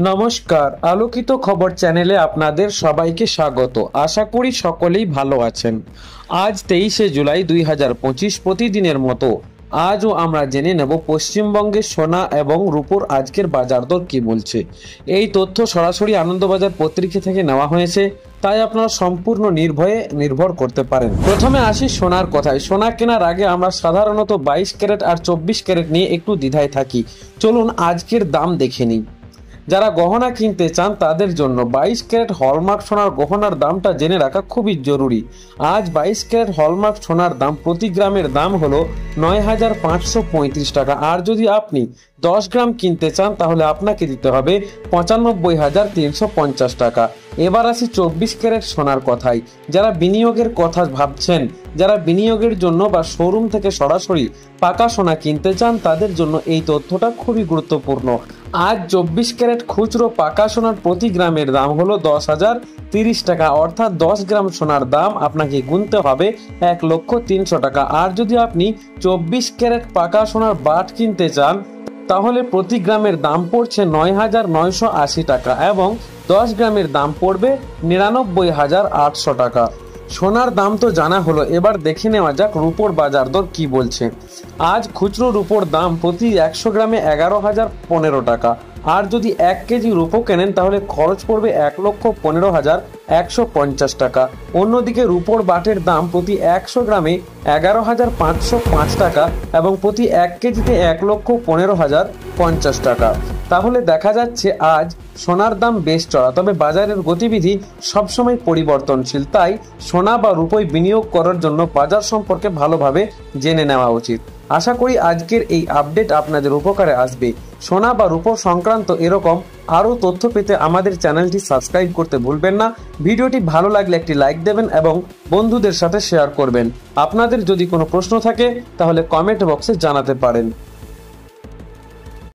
নমস্কার, আলোকিত খবর চ্যানেলে আপনাদের সবাইকে স্বাগত। আশা করি সকলেই ভালো আছেন। আজ 23শে জুলাই 2025 প্রতিদিনের মতো আজও আমরা জেনে নেব পশ্চিমবঙ্গের সোনা এবং রূপোর আজকের বাজার দর কি বলছে। এই তথ্য সরাসরি আনন্দবাজার পত্রিকা থেকে নেওয়া হয়েছে, তাই আপনারা সম্পূর্ণ নির্ভর করতে পারেন। প্রথমে আসি সোনার কথায়। সোনা কেনার আগে আমরা সাধারণত 22 ক্যারেট আর 24 ক্যারেট নিয়ে একটু দ্বিধায় থাকি। চলুন আজকের দাম দেখে নিই। যারা গহনা কিনতে চান তাদের জন্য 22 ক্যারেট হলমার্ক সোনার গহনার দামটা জেনে রাখা খুবই জরুরি। আজ 22 ক্যারেট হলমার্ক সোনার দাম প্রতি গ্রামের দাম হলো 9,535 টাকা। আর যদি আপনি 10 গ্রাম কিনতে চান তাহলে আপনাকে দিতে হবে 95,350 টাকা। এবার আসি 24 ক্যারেট সোনার কথায়। যারা বিনিয়োগের কথা ভাবছেন, যারা বিনিয়োগের জন্য বা শোরুম থেকে সরাসরি পাকা সোনা কিনতে চান তাদের জন্য এই তথ্যটা খুবই গুরুত্বপূর্ণ। আজ 24 ক্যারেট খুচরো পাকা সোনার প্রতি গ্রামের দাম হলো 10,030 টাকা, অর্থাৎ 10 গ্রাম সোনার দাম আপনাকে গুনতে হবে 1,03,000 টাকা। আর যদি আপনি 24 ক্যারেট পাকা সোনার বাট কিনতে চান তাহলে প্রতি গ্রামের দাম পড়ছে 9,980 টাকা এবং 10 গ্রামের দাম পড়বে 99,800 টাকা। সোনার দাম তো জানা হলো, এবার দেখে নেওয়া যাক রূপোর বাজার দর কি বলছে। আজ খুচরো রূপোর দাম প্রতি 100 গ্রামে 11,015 টাকা। আর যদি 1 কেজি রূপো কেনেন তাহলে খরচ পড়বে 1,15,150 টাকা। অন্যদিকে রূপোর বাটের দাম প্রতি 100 গ্রামে 11,505 টাকা এবং প্রতি 1 কেজিতে 1,15,050 টাকা। তাহলে দেখা যাচ্ছে আজ সোনার দাম বেশ চড়া, তবে বাজারের গতিবিধি সবসময় পরিবর্তনশীল। তাই সোনা বা রূপোয় বিনিয়োগ করার জন্য বাজার সম্পর্কে ভালোভাবে জেনে নেওয়া উচিত। আশা করি আজকের এই আপডেট আপনাদের উপকারে আসবে। সোনা বা রূপো সংক্রান্ত এরকম আরও তথ্য পেতে আমাদের চ্যানেলটি সাবস্ক্রাইব করতে ভুলবেন না। ভিডিওটি ভালো লাগলে একটি লাইক দেবেন এবং বন্ধুদের সাথে শেয়ার করবেন। আপনাদের যদি কোনো প্রশ্ন থাকে তাহলে কমেন্ট বক্সে জানাতে পারেন।